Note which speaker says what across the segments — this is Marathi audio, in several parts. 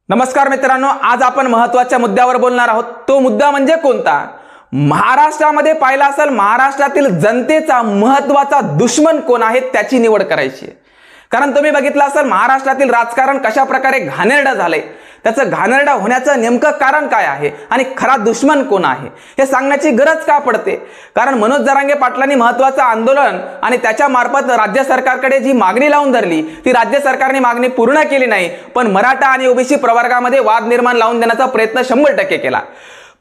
Speaker 1: नमस्कार मित्रांनो, आज आपण महत्त्वाच्या मुद्द्यावर बोलणार आहोत। तो मुद्दा म्हणजे कोणता? महाराष्ट्रामध्ये पाहिला असेल, महाराष्ट्रातील जनतेचा महत्त्वाचा दुश्मन कोण आहे त्याची निवड करायची आहे। कारण तुम्ही बघितलं असेल महाराष्ट्रातील राजकारण कशा प्रकारे घाणेरडं झालंय, त्याचं घाणेरडं होण्याचं नेमकं कारण काय आहे आणि खरा दुश्मन कोण आहे हे सांगण्याची गरज का पडते? कारण मनोज जरांगे पाटलांनी महत्त्वाचं आंदोलन आणि त्याच्या मार्फत राज्य सरकारकडे जी मागणी लावून धरली ती राज्य सरकारने मागणी पूर्ण केली नाही, पण मराठा आणि ओबीसी प्रवर्गामध्ये वाद निर्माण लावून देण्याचा प्रयत्न 100% केला।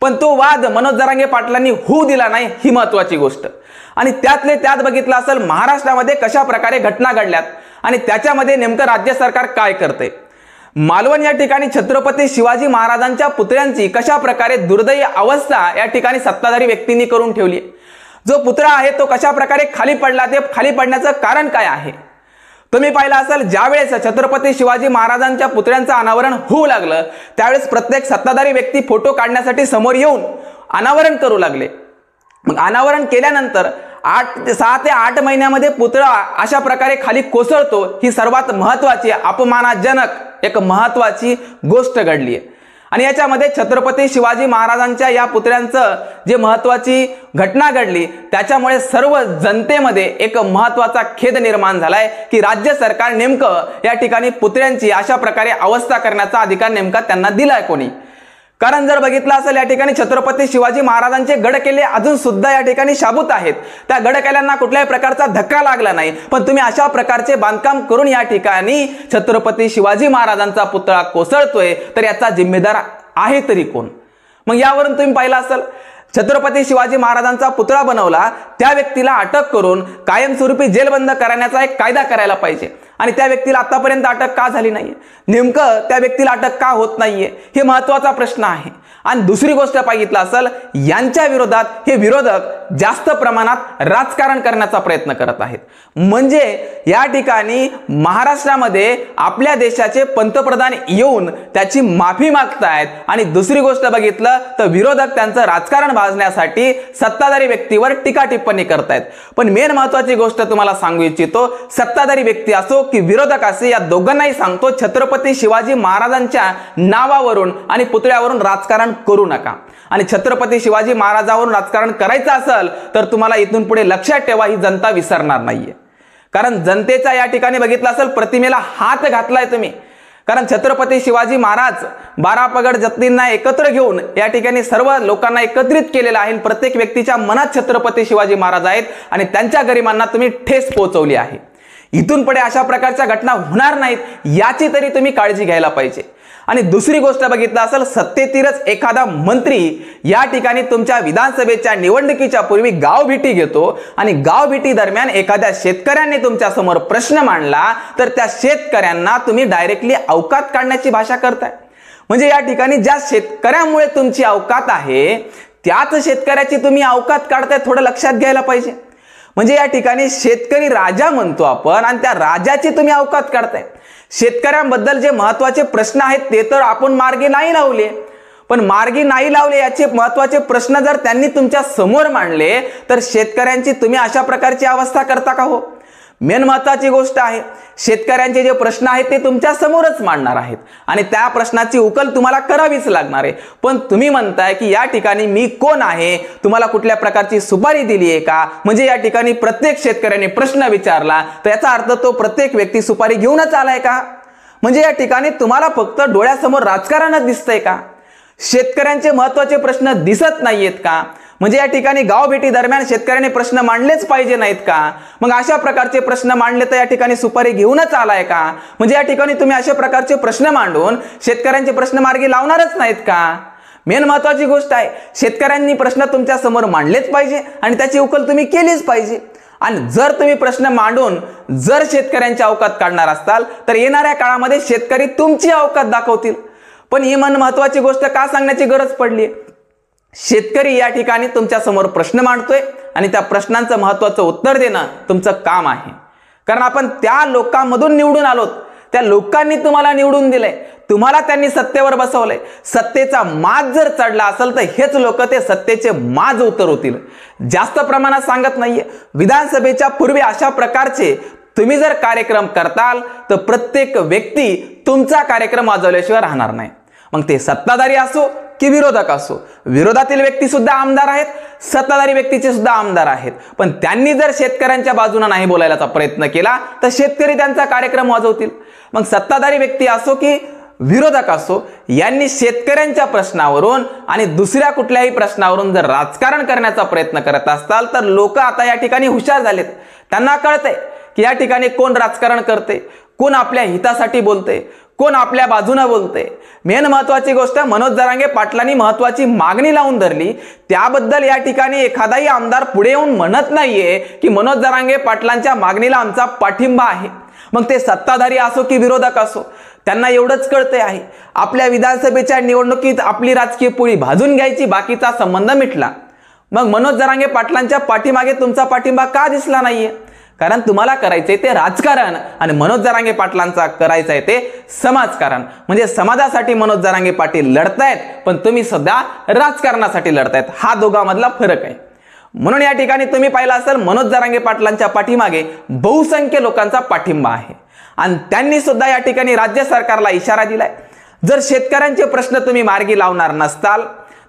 Speaker 1: पण तो वाद मनोज जरांगे पाटलांनी होऊ दिला नाही, ही महत्त्वाची गोष्ट। आणि त्यातले त्यात बघितलं असेल महाराष्ट्रामध्ये कशा प्रकारे घटना घडल्यात आणि त्याच्यामध्ये नेमकं राज्य सरकार काय करते। मालवण या ठिकाणी छत्रपती शिवाजी महाराजांच्या पुतळ्यांची कशा प्रकारे दुर्दैवी अवस्था या ठिकाणी सत्ताधारी व्यक्तींनी करून ठेवली। जो पुतळा आहे तो कशा प्रकारे खाली पडला, ते खाली पडण्याचं कारण काय आहे? तुम्ही पाहिलं असेल, ज्यावेळेस छत्रपती शिवाजी महाराजांच्या पुतळ्यांचं अनावरण होऊ लागलं त्यावेळेस प्रत्येक सत्ताधारी व्यक्ती फोटो काढण्यासाठी समोर येऊन अनावरण करू लागले। मग अनावरण केल्यानंतर 6 ते 8 महिन्यामध्ये पुतळा अशा प्रकारे खाली कोसळतो, ही सर्वात महत्त्वाची अपमानजनक एक महत्त्वाची गोष्ट घडली आहे। आणि याच्यामध्ये छत्रपती शिवाजी महाराजांच्या या पुतळ्यांचं जे महत्त्वाची घटना घडली त्याच्यामुळे सर्व जनतेमध्ये एक महत्त्वाचा खेद निर्माण झालाय की राज्य सरकार नेमकं या ठिकाणी पुतळ्यांची अशा प्रकारे अवस्था करण्याचा अधिकार नेमका त्यांना दिलाय कोणी? कारण जर बघितलं असेल या ठिकाणी छत्रपती शिवाजी महाराजांचे गड किल्ले अजून सुद्धा या ठिकाणी शाबूत आहेत, त्या गड किल्ल्यांना कुठल्याही प्रकारचा धक्का लागला नाही, पण तुम्ही अशा प्रकारचे बांधकाम करून या ठिकाणी छत्रपती शिवाजी महाराजांचा पुतळा कोसळतोय, तर याचा जिम्मेदार आहे तरी कोण? मग यावरून तुम्ही पाहिलं असेल, छत्रपती शिवाजी महाराजांचा पुतळा बनवला त्या व्यक्तीला अटक करून कायमस्वरूपी जेलबंद करण्याचा एक कायदा करायला पाहिजे आणि त्या व्यक्तीला आतापर्यंत अटक का झाली नाहीये? नेमकं त्या व्यक्तीला अटक का होत नाहीये हे महत्त्वाचा प्रश्न आहे। आणि दुसरी गोष्ट पाहिलं असेल, यांच्या विरोधात हे विरोधक जास्त प्रमाणात राजकारण करण्याचा प्रयत्न करत आहेत। म्हणजे या ठिकाणी महाराष्ट्रामध्ये आपल्या देशाचे पंतप्रधान येऊन त्याची माफी मागतायत आणि दुसरी गोष्ट बघितलं तर विरोधक त्यांचं राजकारण भाजण्यासाठी सत्ताधारी व्यक्तीवर टीका टिप्पणी करतायत। पण मेन महत्त्वाची गोष्ट तुम्हाला सांगू इच्छितो, सत्ताधारी व्यक्ती असो की विरोधक असे, या दोघांनाही सांगतो छत्रपती शिवाजी महाराजांच्या नावावरून आणि पुतळ्यावरून राजकारण करू नका। आणि छत्रपती शिवाजी महाराजांवरून राजकारण करायचं असेल तर तुम्हाला इथून पुढे लक्षात ठेवा, ही जनता विसरणार नाहीये। कारण जनतेचा या ठिकाणी बघितलं असेल प्रतिमेला हात घातलाय तुम्ही। कारण छत्रपती शिवाजी महाराज 12 पगड जत्तींना एकत्र घेऊन या ठिकाणी सर्व लोकांना एकत्रित केलेलं आहे। प्रत्येक व्यक्तीच्या मनात छत्रपती शिवाजी महाराज आहेत आणि त्यांच्या गरिमांना तुम्ही ठेस पोहोचवली आहे। इथून पुढे अशा प्रकारच्या घटना होणार नाहीत याची तरी तुम्ही काळजी घ्यायला पाहिजे। आणि दुसरी गोष्ट बघितलं असेल, सत्तेतीलच एखादा मंत्री या ठिकाणी तुमच्या विधानसभेच्या निवडणुकीच्या पूर्वी गावभेटी घेतो आणि गावभेटी दरम्यान एखाद्या शेतकऱ्याने तुमच्या समोर प्रश्न मांडला तर त्या शेतकऱ्यांना तुम्ही डायरेक्टली अवकात काढण्याची भाषा करताय। म्हणजे या ठिकाणी ज्या शेतकऱ्यामुळे तुमची अवकात आहे त्याच शेतकऱ्याची तुम्ही अवकात काढताय, थोडं लक्षात घ्यायला पाहिजे। म्हणजे या ठिकाणी शेतकरी राजा म्हणतो आपण आणि त्या राजाची तुम्ही अवकात काढताय। शेतकऱ्यांबद्दल जे महत्त्वाचे प्रश्न आहेत ते तर आपण मार्गी नाही लावले, पण मार्गी नाही लावले याचे महत्त्वाचे प्रश्न जर त्यांनी तुमच्या समोर मांडले तर शेतकऱ्यांची तुम्ही अशा प्रकारची अवस्था करता का हो? मेन महत्त्वाची गोष्ट आहे, शेतकऱ्यांचे जे प्रश्न आहेत ते तुमच्या समोरच मांडणार आहेत आणि त्या प्रश्नाची उकल तुम्हाला करावीच लागणार आहे। पण तुम्ही म्हणताय की या ठिकाणी मी कोण आहे, तुम्हाला कुठल्या प्रकारची सुपारी दिली आहे का? म्हणजे या ठिकाणी प्रत्येक शेतकऱ्याने प्रश्न विचारला तर याचा अर्थ तो प्रत्येक व्यक्ती सुपारी घेऊनच आलाय का? म्हणजे या ठिकाणी तुम्हाला फक्त डोळ्यासमोर राजकारणच दिसतंय का? शेतकऱ्यांचे महत्त्वाचे प्रश्न दिसत नाहीयेत का? म्हणजे या ठिकाणी गावभेटी दरम्यान शेतकऱ्यांनी प्रश्न मांडलेच पाहिजे नाहीत का? मग अशा प्रकारचे प्रश्न मांडले तर या ठिकाणी सुपारी घेऊनच आलाय का? म्हणजे या ठिकाणी तुम्ही अशा प्रकारचे प्रश्न मांडून शेतकऱ्यांचे प्रश्न मार्गी लावणारच नाहीत का? मेन महत्त्वाची गोष्ट आहे, शेतकऱ्यांनी प्रश्न तुमच्या समोर मांडलेच पाहिजे आणि त्याची उकल तुम्ही केलीच पाहिजे। आणि जर तुम्ही प्रश्न मांडून जर शेतकऱ्यांची अवकात काढणार असाल तर येणाऱ्या काळामध्ये शेतकरी तुमची अवकात दाखवतील। पण ही महत्त्वाची गोष्ट का सांगण्याची गरज पडली? शेतकरी या ठिकाणी तुमच्या समोर प्रश्न मांडतोय आणि त्या प्रश्नांचं महत्त्वाचं उत्तर देणं तुमचं काम आहे। कारण आपण त्या लोकांमधून निवडून आलोत, त्या लोकांनी तुम्हाला निवडून दिलंय, तुम्हाला त्यांनी सत्तेवर बसवलंय। सत्तेचा माज जर चढला असेल तर हेच लोक ते सत्तेचे माज उतरवतील। जास्त प्रमाणात सांगत नाहीये, विधानसभेच्या पूर्वी अशा प्रकारचे तुम्ही जर कार्यक्रम करताल तर प्रत्येक व्यक्ती तुमचा कार्यक्रम वाजवल्याशिवाय राहणार नाही. मग ते सत्ताधारी असो की विरोधक असो. विरोधातील व्यक्ती सुद्धा आमदार आहेत, सत्ताधारी व्यक्तीचे सुद्धा आमदार आहेत. पण त्यांनी जर शेतकऱ्यांच्या बाजूने नाही बोलायचा प्रयत्न केला तर शेतकरी त्यांचा कार्यक्रम वाजवतील. मग सत्ताधारी व्यक्ती असो की विरोधक असो, यांनी शेतकऱ्यांच्या प्रश्नावरून आणि दुसऱ्या कुठल्याही प्रश्नावरून जर राजकारण करण्याचा प्रयत्न करत असताल तर लोक आता या ठिकाणी हुशार झालेत. त्यांना कळतंय की या ठिकाणी कोण राजकारण करते, कोण आपल्या हितासाठी बोलते, कोण आपल्या बाजूने बोलते. मेन महत्वाची गोष्ट, मनोज जरांगे पाटलांनी महत्वाची मागणी लावून धरली, त्याबद्दल या ठिकाणी एखादाही आमदार पुढे येऊन म्हणत नाहीये की मनोज जरांगे पाटलांच्या मागणीला आमचा पाठिंबा आहे. मग ते सत्ताधारी असो की विरोधक असो, त्यांना एवढंच कळते आहे आपल्या विधानसभेच्या निवडणुकीत आपली राजकीय पोळी भाजून घ्यायची, बाकीचा संबंध मिटला. मग मनोज जरांगे पाटलांच्या पाठीमागे तुमचा पाठिंबा का दिसला नाहीये? कारण तुम्हाला करायचंय ते राजकारण आणि मनोज जरांगे पाटलांचा करायचंय ते समाजकारण. म्हणजे समाजासाठी मनोज जरांगे पाटील लढतायत, पण तुम्ही सुद्धा राजकारणासाठी लढतायत. हा दोघांमधला फरक आहे. म्हणून या ठिकाणी तुम्ही पाहिलं असेल मनोज जरांगे पाटलांच्या पाठीमागे बहुसंख्य लोकांचा पाठिंबा आहे आणि त्यांनी सुद्धा या ठिकाणी राज्य सरकारला इशारा दिलाय, जर शेतकऱ्यांचे प्रश्न तुम्ही मार्गी लावणार नसताल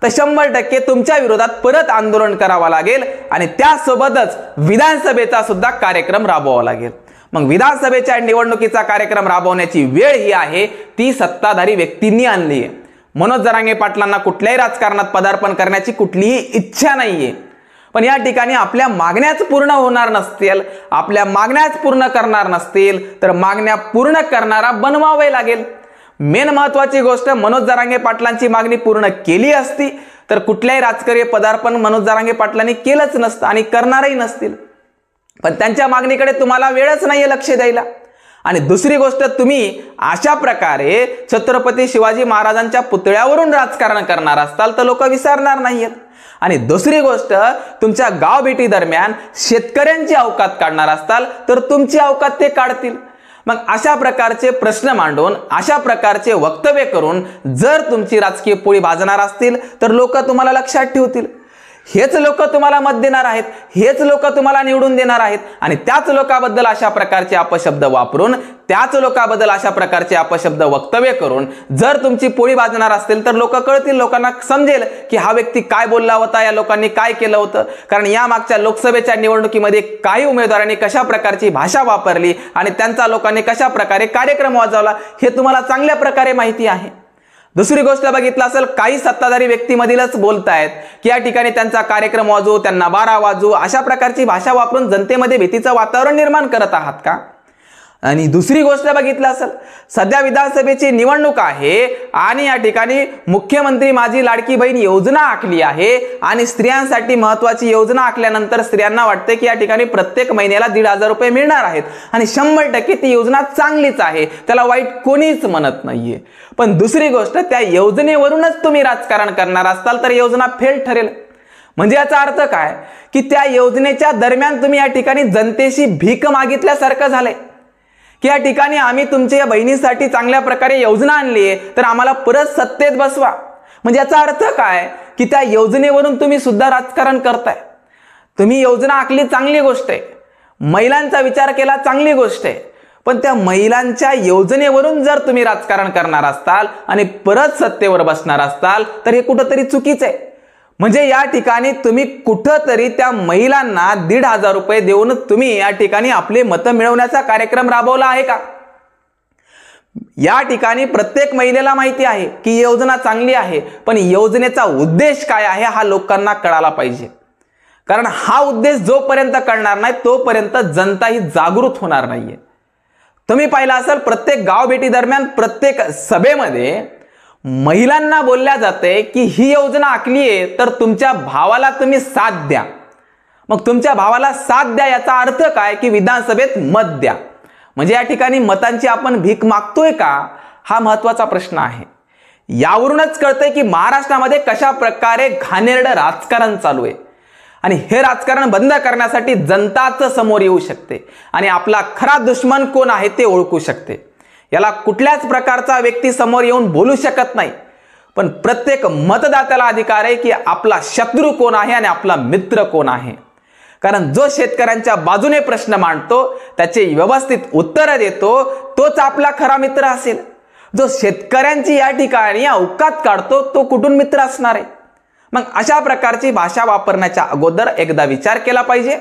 Speaker 1: तर 100% तुमच्या विरोधात परत आंदोलन करावं लागेल आणि त्यासोबतच विधानसभेचा सुद्धा कार्यक्रम राबवावा लागेल. मग विधानसभेच्या निवडणुकीचा कार्यक्रम राबवण्याची वेळ ही आहे ती सत्ताधारी व्यक्तींनी आणली आहे. मनोज जरांगे पाटलांना कुठल्याही राजकारणात पदार्पण करण्याची कुठलीही इच्छा नाहीये. पण या ठिकाणी आपल्या मागण्याच पूर्ण होणार नसतील, आपल्या मागण्याच पूर्ण करणार नसतील तर मागण्या पूर्ण करणारा बनवावे लागेल. मेन महत्वाची गोष्ट, मनोज जरांगे पाटलांची मागणी पूर्ण केली असती तर कुठल्याही राजकीय पदार्पण मनोज जरांगे पाटलांनी केलंच नसतं आणि करणारही नसतील. पण त्यांच्या मागणीकडे तुम्हाला वेळच नाहीये लक्ष द्यायला. आणि दुसरी गोष्ट, तुम्ही अशा प्रकारे छत्रपती शिवाजी महाराजांच्या पुतळ्यावरून राजकारण करणार असताल तर लोक विसरणार नाहीयेत. आणि दुसरी गोष्ट, तुमच्या गाव भेटी दरम्यान शेतकऱ्यांची अवकात काढणार असताल तर तुमची अवकात ते काढतील. मग अशा प्रकारचे प्रश्न मांडून, अशा प्रकारचे वक्तव्य करून जर तुमची राजकीय पोळी भाजणार असतील तर लोक तुम्हाला लक्षात ठेवतील. हेच लोक तुम्हाला मत देणार आहेत, हेच लोक तुम्हाला निवडून देणार आहेत आणि त्याच लोकांबद्दल अशा प्रकारचे अपशब्द वापरून, त्याच लोकांबद्दल अशा प्रकारचे अपशब्द वक्तव्य करून जर तुमची पोळी भाजणार असतील तर लोक कळतील, लोकांना समजेल की हा व्यक्ती काय बोलला होता, या लोकांनी काय केलं होतं. कारण या मागच्या लोकसभेच्या निवडणुकीमध्ये काही उमेदवारांनी कशा प्रकारची भाषा वापरली आणि त्यांचा लोकांनी कशा प्रकारे कार्यक्रम वाजवला हे तुम्हाला चांगल्या प्रकारे माहिती आहे. दुसरी गोष्ट बघितलं असेल, काही सत्ताधारी व्यक्तीमधीलच बोलतायत की या ठिकाणी त्यांचा कार्यक्रम वाजवू, त्यांना बारा वाजवू, अशा प्रकारची भाषा वापरून जनतेमध्ये भीतीचं वातावरण निर्माण करत आहात का? आणि दुसरी गोष्ट बघितलं असेल, सध्या विधानसभेची निवडणूक आहे आणि या ठिकाणी मुख्यमंत्री माझी लाडकी बहीण योजना आखली आहे आणि स्त्रियांसाठी महत्वाची योजना आखल्यानंतर स्त्रियांना वाटते की या ठिकाणी प्रत्येक महिन्याला 1,500 रुपये मिळणार आहेत आणि 100% ती योजना चांगलीच आहे, त्याला वाईट कोणीच म्हणत नाहीये. पण दुसरी गोष्ट, त्या योजनेवरूनच तुम्ही राजकारण करणार असाल तर योजना फेल ठरेल. म्हणजे याचा अर्थ काय की त्या योजनेच्या दरम्यान तुम्ही या ठिकाणी जनतेशी भीक मागितल्यासारखं झालंय की या ठिकाणी आम्ही तुमच्या बहिणीसाठी चांगल्या प्रकारे योजना आणली आहे तर आम्हाला परत सत्तेत बसवा. म्हणजे याचा अर्थ काय की त्या योजनेवरून तुम्ही सुद्धा राजकारण करताय. तुम्ही योजना आखली, चांगली गोष्ट आहे, महिलांचा विचार केला, चांगली गोष्ट आहे, पण त्या महिलांच्या योजनेवरून जर तुम्ही राजकारण करणार असताल आणि परत सत्तेवर बसणार असताल तर हे कुठंतरी चुकीचं आहे. म्हणजे या ठिकाणी तुम्ही कुठंतरी त्या महिलांना 1,500 रुपये देऊन तुम्ही या ठिकाणी आपले मतं मिळवण्याचा कार्यक्रम राबवला आहे का? या ठिकाणी प्रत्येक महिलेला माहिती आहे की योजना चांगली आहे, पण योजनेचा उद्देश काय आहे हा लोकांना कळायला पाहिजे. कारण हा उद्देश जोपर्यंत कळणार नाही तोपर्यंत जनता ही जागृत होणार नाहीये. तुम्ही पाहिलं असेल, प्रत्येक गाव भेटी दरम्यान, प्रत्येक सभेमध्ये महिलांना बोलल्या जाते की ही योजना आखली आहे तर तुमच्या भावाला तुम्ही साथ द्या. मग तुमच्या भावाला साथ द्या याचा अर्थ काय की विधानसभेत मत द्या. म्हणजे या ठिकाणी मतांची आपण भीक मागतोय का, हा महत्वाचा प्रश्न आहे. यावरूनच कळतंय की महाराष्ट्रामध्ये कशा प्रकारे घाणेरडं राजकारण चालू आहे आणि हे राजकारण बंद करण्यासाठी जनताच समोर येऊ शकते आणि आपला खरा दुश्मन कोण आहे ते ओळखू शकते. याला कुठल्याच प्रकारचा व्यक्ती समोर येऊन बोलू शकत नाही, पण प्रत्येक मतदात्याला अधिकार आहे की आपला शत्रू कोण आहे आणि आपला मित्र कोण आहे. कारण जो शेतकऱ्यांच्या बाजूने प्रश्न मांडतो, त्याचे व्यवस्थित उत्तर देतो, तोच आपला खरा मित्र असेल. जो शेतकऱ्यांची या ठिकाणी अवकात काढतो तो कुठून मित्र असणार आहे? मग अशा प्रकारची भाषा वापरण्याच्या अगोदर एकदा विचार केला पाहिजे,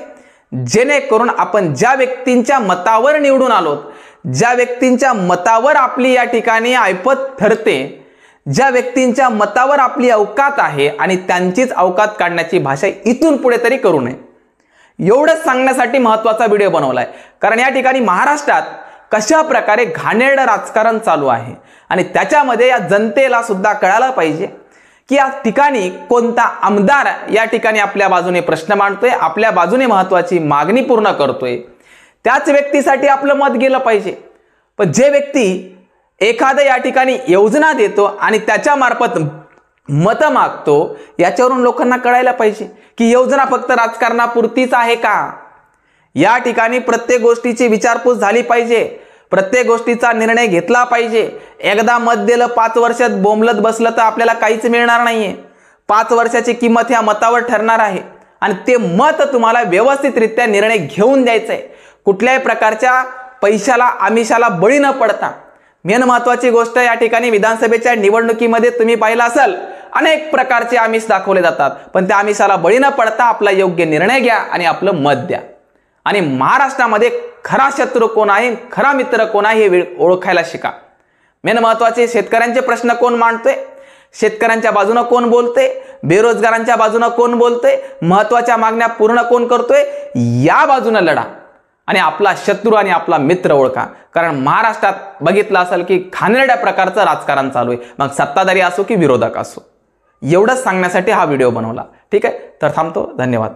Speaker 1: जेणेकरून आपण ज्या व्यक्तींच्या मतावर निवडून आलोत, ज्या व्यक्तींच्या मतावर आपली या ठिकाणी ऐपत ठरते, ज्या व्यक्तींच्या मतावर आपली अवकात आहे आणि त्यांचीच अवकात काढण्याची भाषा इथून पुढे तरी करू नये. एवढंच सांगण्यासाठी महत्त्वाचा व्हिडिओ बनवलाय. कारण या ठिकाणी महाराष्ट्रात कशा प्रकारे घाणेरडं राजकारण चालू आहे आणि त्याच्यामध्ये या जनतेला सुद्धा कळायला पाहिजे की या ठिकाणी कोणता आमदार या ठिकाणी आपल्या बाजूने प्रश्न मांडतोय, आपल्या बाजूने महत्त्वाची मागणी पूर्ण करतोय, त्याच व्यक्तीसाठी आपलं मत गेलं पाहिजे. पण जे व्यक्ती एखादं या ठिकाणी योजना देतो आणि त्याच्या मार्फत मत मागतो, याच्यावरून लोकांना कळायला पाहिजे की योजना फक्त राजकारणापुरतीच आहे का. या ठिकाणी प्रत्येक गोष्टीची विचारपूस झाली पाहिजे, प्रत्येक गोष्टीचा निर्णय घेतला पाहिजे. एकदा मत दिलं, 5 वर्षात बोंबलत बसलं तर आपल्याला काहीच मिळणार नाहीये. 5 वर्षाची किंमत ह्या मतावर ठरणार आहे आणि ते मत तुम्हाला व्यवस्थितरित्या निर्णय घेऊन द्यायचं आहे, कुठल्याही प्रकारच्या पैशाला आमिषाला बळी न पडता. मेन महत्वाची गोष्ट या ठिकाणी विधानसभेच्या निवडणुकीमध्ये तुम्ही पाहिलं असेल, अनेक प्रकारचे आमिष दाखवले जातात, पण त्या आमिषाला बळी न पडता आपला योग्य निर्णय घ्या आणि आपलं मत द्या. आणि महाराष्ट्रामध्ये खरा शत्रू कोण आहे, खरा मित्र कोण आहे हे ओळखायला शिका. मेन महत्वाचे शेतकऱ्यांचे प्रश्न कोण मांडतोय, शेतकऱ्यांच्या बाजूने कोण बोलतोय, बेरोजगारांच्या बाजूने कोण बोलतोय, महत्वाच्या मागण्या पूर्ण कोण करतोय, या बाजूने लढा आणि आपला शत्रू आणि आपला मित्र ओळखा. कारण महाराष्ट्रात बघितलं असेल की घाणेरड्या प्रकारचं राजकारण चालू आहे, मग सत्ताधारी असो की विरोधक असो. एवढंच सांगण्यासाठी हा व्हिडिओ बनवला. ठीक आहे, तर थांबतो. धन्यवाद.